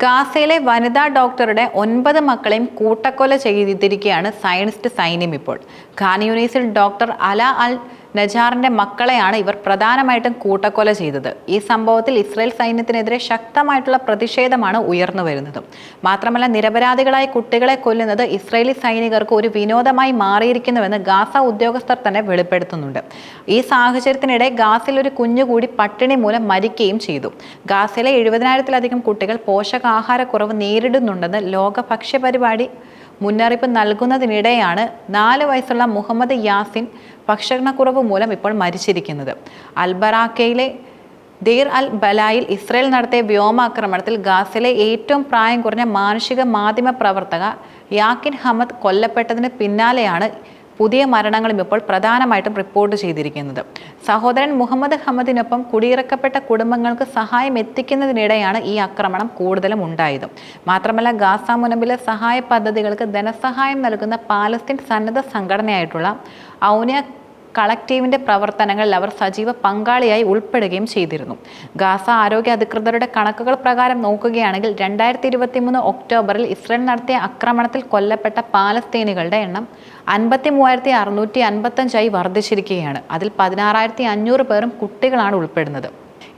ഗാസയിലെ വനിതാ ഡോക്ടറുടെ 9 മക്കളെയും കൂട്ടക്കൊല ചെയ്തിരിക്കുകയാണ് സയനിസ്റ്റ് സൈന്യം ഇപ്പോൾ. ഖാൻ യൂനീസിൽ ഡോക്ടർ അല അൽ നജാറിന്റെ മക്കളെയാണ് ഇവർ പ്രധാനമായിട്ടും കൂട്ടക്കൊല ചെയ്തത്. ഈ സംഭവത്തിൽ ഇസ്രായേൽ സൈന്യത്തിനെതിരെ ശക്തമായിട്ടുള്ള പ്രതിഷേധമാണ് ഉയർന്നു വരുന്നത്. മാത്രമല്ല, നിരപരാധികളായ കുട്ടികളെ കൊല്ലുന്നത് ഇസ്രായേലി സൈനികർക്ക് ഒരു വിനോദമായി മാറിയിരിക്കുന്നുവെന്ന് ഗാസ ഉദ്യോഗസ്ഥർ തന്നെ വെളിപ്പെടുത്തുന്നുണ്ട്. ഈ സാഹചര്യത്തിനിടെ ഗാസയിൽ ഒരു കുഞ്ഞുകൂടി പട്ടിണി മൂലം മരിക്കുകയും ചെയ്തു. ഗാസയിലെ 70,000-ലധികം കുട്ടികൾ പോഷകാഹാരക്കുറവ് നേരിടുന്നുണ്ടെന്ന് ലോക ഭക്ഷ്യപരിപാടി മുന്നറിയിപ്പ് നൽകുന്നതിനിടെയാണ് 4 വയസ്സുള്ള മുഹമ്മദ് യാസിൻ ഭക്ഷണക്കുറവ് മൂലം ഇപ്പോൾ മരിച്ചിരിക്കുന്നത്. അൽബറാക്കയിലെ ദേർ അൽ ബലായിൽ ഇസ്രായേൽ നടത്തിയ വ്യോമാക്രമണത്തിൽ ഗാസയിലെ ഏറ്റവും പ്രായം കുറഞ്ഞ മാനുഷിക മാധ്യമ പ്രവർത്തക യാക്കിൻ ഹമദ് കൊല്ലപ്പെട്ടതിന് പിന്നാലെയാണ് പുതിയ മരണങ്ങളും ഇപ്പോൾ പ്രധാനമായിട്ടും റിപ്പോർട്ട് ചെയ്തിരിക്കുന്നത്. സഹോദരൻ മുഹമ്മദ് ഹമദിനൊപ്പം കുടിയിറക്കപ്പെട്ട കുടുംബങ്ങൾക്ക് സഹായം എത്തിക്കുന്നതിനിടെയാണ് ഈ ആക്രമണം കൂടുതലും ഉണ്ടായത്. മാത്രമല്ല, ഗാസ മുനമ്പിലെ സഹായ പദ്ധതികൾക്ക് ധനസഹായം നൽകുന്ന പാലസ്തീൻ സന്നദ്ധ സംഘടനയായിട്ടുള്ള ഔനിയ കളക്റ്റീവിന്റെ പ്രവർത്തനങ്ങളിൽ അവർ സജീവ പങ്കാളിയായി ഉൾപ്പെടുകയും ചെയ്തിരുന്നു. ഗാസ ആരോഗ്യ അധികൃതരുടെ കണക്കുകൾ പ്രകാരം നോക്കുകയാണെങ്കിൽ 2023 ഒക്ടോബറിൽ ഇസ്രായേൽ നടത്തിയ ആക്രമണത്തിൽ കൊല്ലപ്പെട്ട പാലസ്തീനികളുടെ എണ്ണം 53,655 വർദ്ധിച്ചിരിക്കുകയാണ്. അതിൽ 16,500 പേരും കുട്ടികളാണ് ഉൾപ്പെടുന്നത്.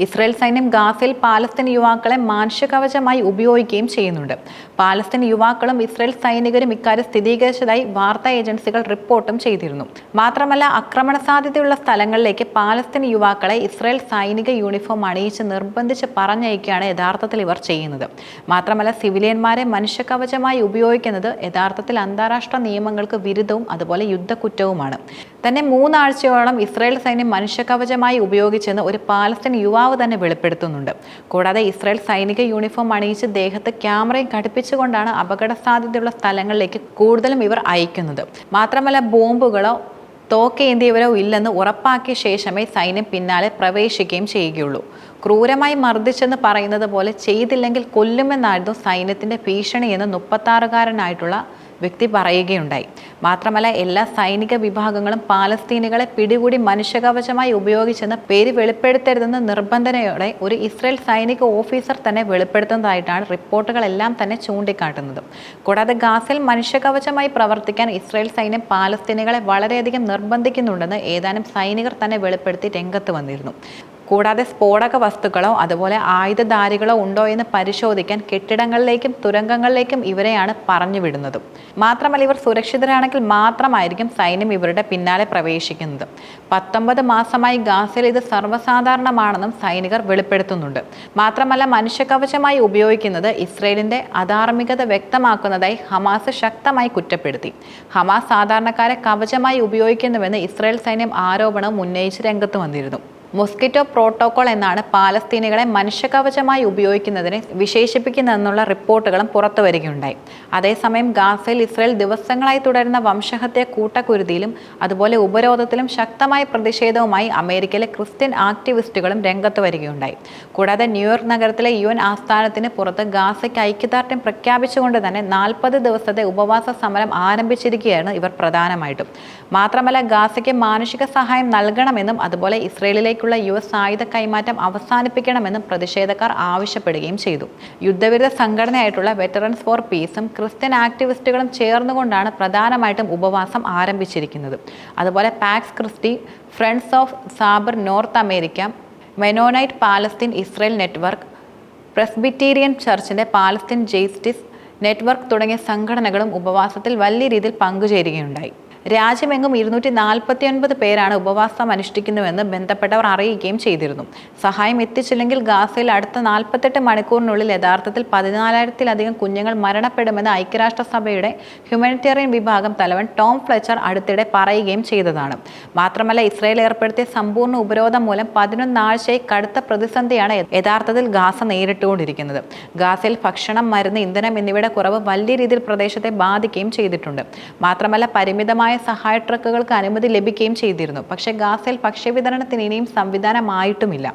ഇസ്രായേൽ സൈന്യം ഗാസയിൽ പാലസ്തീൻ യുവാക്കളെ മാനുഷികവചമായി ഉപയോഗിക്കുകയും ചെയ്യുന്നുണ്ട്. പാലസ്തീൻ യുവാക്കളും ഇസ്രായേൽ സൈനികരും ഇക്കാര്യം സ്ഥിരീകരിച്ചതായി വാർത്താ ഏജൻസികൾ റിപ്പോർട്ടും ചെയ്തിരുന്നു. മാത്രമല്ല, ആക്രമണ സാധ്യതയുള്ള സ്ഥലങ്ങളിലേക്ക് പാലസ്തീൻ യുവാക്കളെ ഇസ്രായേൽ സൈനിക യൂണിഫോം അണിയിച്ച് നിർബന്ധിച്ച് പറഞ്ഞയക്കുകയാണ് യഥാർത്ഥത്തിൽ ഇവർ ചെയ്യുന്നത്. മാത്രമല്ല, സിവിലിയന്മാരെ മനുഷ്യകവചമായി ഉപയോഗിക്കുന്നത് യഥാർത്ഥത്തിൽ അന്താരാഷ്ട്ര നിയമങ്ങൾക്ക് വിരുദ്ധവും അതുപോലെ യുദ്ധക്കുറ്റവുമാണ്. തന്നെ 3 ആഴ്ചയോളം ഇസ്രായേൽ സൈന്യം മനുഷ്യകവചമായി ഉപയോഗിച്ചെന്ന് ഒരു പാലസ്തീൻ യുവാവ് തന്നെ വെളിപ്പെടുത്തുന്നുണ്ട്. കൂടാതെ ഇസ്രായേൽ സൈനിക യൂണിഫോം അണിയിച്ച് ദേഹത്ത് ക്യാമറയും ഘടിപ്പിച്ചുകൊണ്ടാണ് അപകട സാധ്യതയുള്ള സ്ഥലങ്ങളിലേക്ക് കൂടുതലും ഇവർ അയക്കുന്നത്. മാത്രമല്ല, ബോംബുകളോ തോക്കേന്തിയവരോ ഇല്ലെന്ന് ഉറപ്പാക്കിയ ശേഷമേ സൈന്യം പിന്നാലെ പ്രവേശിക്കുകയും ചെയ്യുകയുള്ളൂ. ക്രൂരമായി മർദ്ദിച്ചെന്ന് പറയുന്നത് പോലെ ചെയ്തില്ലെങ്കിൽ കൊല്ലുമെന്നായിരുന്നു സൈന്യത്തിന്റെ ഭീഷണിയെന്ന് 36-കാരനായിട്ടുള്ള വ്യക്തി പറയുകയുണ്ടായി. മാത്രമല്ല, എല്ലാ സൈനിക വിഭാഗങ്ങളും പാലസ്തീനികളെ പിടികൂടി മനുഷ്യകവചമായി ഉപയോഗിച്ചെന്ന് പേര് വെളിപ്പെടുത്തരുതെന്ന് നിർബന്ധനയോടെ ഒരു ഇസ്രായേൽ സൈനിക ഓഫീസർ തന്നെ വെളിപ്പെടുത്തുന്നതായിട്ടാണ് റിപ്പോർട്ടുകളെല്ലാം തന്നെ ചൂണ്ടിക്കാട്ടുന്നത്. കൂടാതെ ഗാസയിൽ മനുഷ്യകവചമായി പ്രവർത്തിക്കാൻ ഇസ്രായേൽ സൈന്യം പാലസ്തീനികളെ വളരെയധികം നിർബന്ധിക്കുന്നുണ്ടെന്ന് ഏതാനും സൈനികർ തന്നെ വെളിപ്പെടുത്തി രംഗത്ത് വന്നിരുന്നു. കൂടാതെ സ്ഫോടക വസ്തുക്കളോ അതുപോലെ ആയുധധാരികളോ ഉണ്ടോ എന്ന് പരിശോധിക്കാൻ കെട്ടിടങ്ങളിലേക്കും തുരങ്കങ്ങളിലേക്കും ഇവരെയാണ് പറഞ്ഞുവിടുന്നതും. മാത്രമല്ല, ഇവർ സുരക്ഷിതരാണെങ്കിൽ മാത്രമായിരിക്കും സൈന്യം ഇവരുടെ പിന്നാലെ പ്രവേശിക്കുന്നത്. 19 മാസമായി ഗാസയിൽ ഇത് സർവ്വസാധാരണമാണെന്നും സൈനികർ വെളിപ്പെടുത്തുന്നുണ്ട്. മാത്രമല്ല, മനുഷ്യകവചമായി ഉപയോഗിക്കുന്നത് ഇസ്രയേലിന്റെ അധാർമികത വ്യക്തമാക്കുന്നതായി ഹമാസ് ശക്തമായി കുറ്റപ്പെടുത്തി. ഹമാസ് സാധാരണക്കാരെ കവചമായി ഉപയോഗിക്കുന്നുവെന്ന് ഇസ്രായേൽ സൈന്യം ആരോപണവും ഉന്നയിച്ച് രംഗത്ത് വന്നിരുന്നു. മൊസ്കിറ്റോ പ്രോട്ടോകോൾ എന്നാണ് പാലസ്തീനികളെ മനുഷ്യകവചമായി ഉപയോഗിക്കുന്നതിനെ വിശേഷിപ്പിക്കുന്നതെന്നുള്ള റിപ്പോർട്ടുകളും പുറത്തു വരികയുണ്ടായി. അതേസമയം ഗാസയിൽ ഇസ്രായേൽ ദിവസങ്ങളായി തുടരുന്ന വംശഹത്യ കൂട്ടക്കുരുതിയിലും അതുപോലെ ഉപരോധത്തിലും ശക്തമായ പ്രതിഷേധവുമായി അമേരിക്കയിലെ ക്രിസ്ത്യൻ ആക്ടിവിസ്റ്റുകളും രംഗത്ത് വരികയുണ്ടായി. കൂടാതെ ന്യൂയോർക്ക് നഗരത്തിലെ UN ആസ്ഥാനത്തിന് പുറത്ത് ഗാസയ്ക്ക് ഐക്യദാർഢ്യം പ്രഖ്യാപിച്ചുകൊണ്ട് തന്നെ 40 ദിവസത്തെ ഉപവാസ സമരം ആരംഭിച്ചിരിക്കുകയാണ് ഇവർ പ്രധാനമായിട്ടും. മാത്രമല്ല, ഗാസയ്ക്ക് മാനുഷിക സഹായം നൽകണമെന്നും അതുപോലെ ഇസ്രായേലിലേക്കുള്ള US ആയുധ കൈമാറ്റം അവസാനിപ്പിക്കണമെന്നും പ്രതിഷേധക്കാർ ആവശ്യപ്പെടുകയും ചെയ്തു. യുദ്ധവിരുദ്ധ സംഘടനയായിട്ടുള്ള വെറ്ററൻസ് ഫോർ പീസും ക്രിസ്ത്യൻ ആക്ടിവിസ്റ്റുകളും ചേർന്നുകൊണ്ടാണ് പ്രധാനമായിട്ടും ഉപവാസം ആരംഭിച്ചിരിക്കുന്നത്. അതുപോലെ Pax Christi, friends of Sabeel North America, Mennonite Palestine Israel network, Presbyterian ചർച്ചിന്റെ പാലസ്തീൻ ജസ്റ്റിസ് നെറ്റ്വർക്ക് തുടങ്ങിയ സംഘടനകളും ഉപവാസത്തിൽ വലിയ രീതിയിൽ പങ്കുചേരുകയുണ്ടായി. രാജ്യമെങ്ങും 249 പേരാണ് ഉപവാസം അനുഷ്ഠിക്കുന്നുവെന്ന് ബന്ധപ്പെട്ടവർ അറിയിക്കുകയും ചെയ്തിരുന്നു. സഹായം എത്തിച്ചില്ലെങ്കിൽ ഗാസയിൽ അടുത്ത 48 മണിക്കൂറിനുള്ളിൽ യഥാർത്ഥത്തിൽ 14,000-ലധികം കുഞ്ഞുങ്ങൾ മരണപ്പെടുമെന്ന് ഐക്യരാഷ്ട്രസഭയുടെ ഹ്യൂമാനിറ്റേറിയൻ വിഭാഗം തലവൻ ടോം ഫ്ലെച്ചർ അടുത്തിടെ പറയുകയും ചെയ്തതാണ്. മാത്രമല്ല, ഇസ്രായേൽ ഏർപ്പെടുത്തിയ സമ്പൂർണ്ണ ഉപരോധം മൂലം 11 ആഴ്ചയായി കടുത്ത പ്രതിസന്ധിയാണ് യഥാർത്ഥത്തിൽ ഗാസ നേരിട്ടുകൊണ്ടിരിക്കുന്നത്. ഗാസയിൽ ഭക്ഷണം, മരുന്ന്, ഇന്ധനം എന്നിവയുടെ കുറവ് വലിയ രീതിയിൽ പ്രദേശത്തെ ബാധിക്കുകയും ചെയ്തിട്ടുണ്ട്. മാത്രമല്ല, പരിമിതമായ സഹായ ട്രക്കുകൾക്ക് അനുമതി ലഭിക്കുകയും ചെയ്തിരുന്നു. പക്ഷേ ഗാസയിൽ ഭക്ഷ്യവിതരണത്തിന് ഇനിയും സംവിധാനമായിട്ടുമില്ല.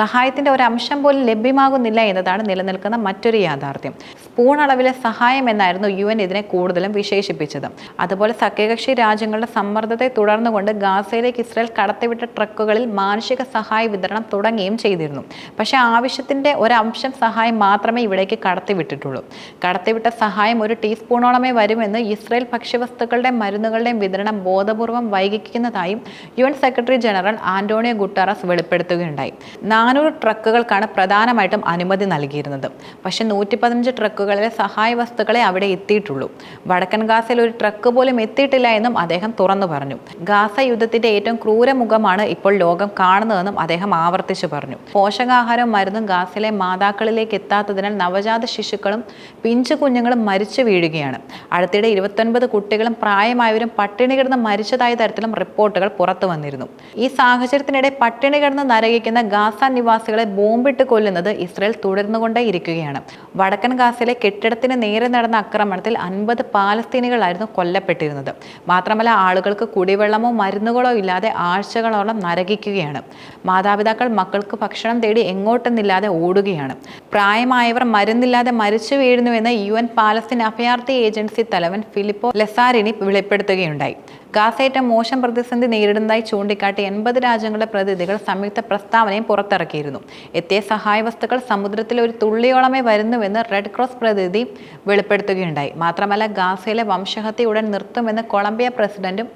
സഹായത്തിന്റെ ഒരു അംശം പോലും ലഭ്യമാകുന്നില്ല എന്നതാണ് നിലനിൽക്കുന്ന മറ്റൊരു യാഥാർത്ഥ്യം. സ്പൂൺ അളവിലെ സഹായം എന്നായിരുന്നു UN ഇതിനെ കൂടുതലും വിശേഷിപ്പിച്ചത്. അതുപോലെ സഖ്യകക്ഷി രാജ്യങ്ങളുടെ സമ്മർദ്ദത്തെ തുടർന്നുകൊണ്ട് ഗാസയിലേക്ക് ഇസ്രായേൽ കടത്തിവിട്ട ട്രക്കുകളിൽ മാനുഷിക സഹായ വിതരണം തുടങ്ങുകയും ചെയ്തിരുന്നു. പക്ഷേ ആവശ്യത്തിന്റെ ഒരംശം സഹായം മാത്രമേ ഇവിടേക്ക് കടത്തിവിട്ടിട്ടുള്ളൂ. കടത്തിവിട്ട സഹായം ഒരു ടീസ്പൂണോളമേ വരുമെന്ന് ഇസ്രായേൽ ഭക്ഷ്യവസ്തുക്കളുടെയും മരുന്നുകളുടെയും വിതരണം ബോധപൂർവം വൈകിക്കുന്നതായും UN secretary general Antonio Guterres വെളിപ്പെടുത്തുകയുണ്ടായി. 400 ട്രക്കുകൾക്കാണ് പ്രധാനമായിട്ടും അനുമതി നൽകിയിരുന്നത്. പക്ഷേ 115 ട്രക്കുകളിലെ സഹായ വസ്തുക്കളെ അവിടെ എത്തിയിട്ടുള്ളൂ. വടക്കൻ ഗാസയിൽ ഒരു ട്രക്ക് പോലും എത്തിയിട്ടില്ല എന്നും അദ്ദേഹം തുറന്നു പറഞ്ഞു. ഗാസ യുദ്ധത്തിന്റെ ഏറ്റവും ക്രൂരമുഖമാണ് ഇപ്പോൾ ലോകം കാണുന്നതെന്നും അദ്ദേഹം ആവർത്തിച്ചു പറഞ്ഞു. പോഷകാഹാരവും മരുന്നും ഗാസയിലെ മാതാക്കളിലേക്ക് എത്താത്തതിനാൽ നവജാത ശിശുക്കളും പിഞ്ചു കുഞ്ഞുങ്ങളും മരിച്ചു വീഴുകയാണ്. അടുത്തിടെ 29 കുട്ടികളും പ്രായമായവരും പട്ടിണി കിടന്ന് മരിച്ചതായ തരത്തിലും റിപ്പോർട്ടുകൾ പുറത്തു വന്നിരുന്നു. ഈ സാഹചര്യത്തിനിടെ പട്ടിണി കിടന്ന് നരകിക്കുന്ന ഗാസ നിവാസികളെ ബോംബിട്ട് കൊല്ലുന്നത് ഇസ്രായേൽ തുടർന്നുകൊണ്ടേയിരിക്കുകയാണ്. വടക്കൻ ഗാസയിലെ കെട്ടിടത്തിന് നേരെ നടന്ന ആക്രമണത്തിൽ 50 പാലസ്തീനികളായിരുന്നു കൊല്ലപ്പെട്ടിരുന്നത്. മാത്രമല്ല ആളുകൾക്ക് കുടിവെള്ളമോ മരുന്നുകളോ ഇല്ലാതെ ആഴ്ചകളോളം നരകിക്കുകയാണ്. മാതാപിതാക്കൾ മക്കൾക്ക് ഭക്ഷണം തേടി എങ്ങോട്ടെന്നില്ലാതെ ഓടുകയാണ്. പ്രായമായവർ മരുന്നില്ലാതെ മരിച്ചു വീഴുന്നുവെന്ന് UN പാലസ്തീൻ അഭയാർത്ഥി ഏജൻസി തലവൻ ഫിലിപ്പോ ലെസാരിനി വെളിപ്പെടുത്തുകയുണ്ടായി. ഗാസ ഏറ്റവും മോശം പ്രതിസന്ധി നേരിടുന്നതായി ചൂണ്ടിക്കാട്ടി 80 രാജ്യങ്ങളുടെ പ്രതിനിധികൾ സംയുക്ത പ്രസ്താവനയും പുറത്തിറക്കിയിരുന്നു. എത്തിയ സഹായ വസ്തുക്കൾ സമുദ്രത്തിൽ ഒരു തുള്ളിയോളമേ വരുന്നുവെന്ന് റെഡ് ക്രോസ് പ്രതിനിധി വെളിപ്പെടുത്തുകയുണ്ടായി. മാത്രമല്ല ഗാസയിലെ വംശഹത്യ ഉടൻ നിർത്തുമെന്ന് കൊളംബിയ പ്രസിഡന്റും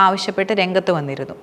ആവശ്യപ്പെട്ട് രംഗത്ത് വന്നിരുന്നു.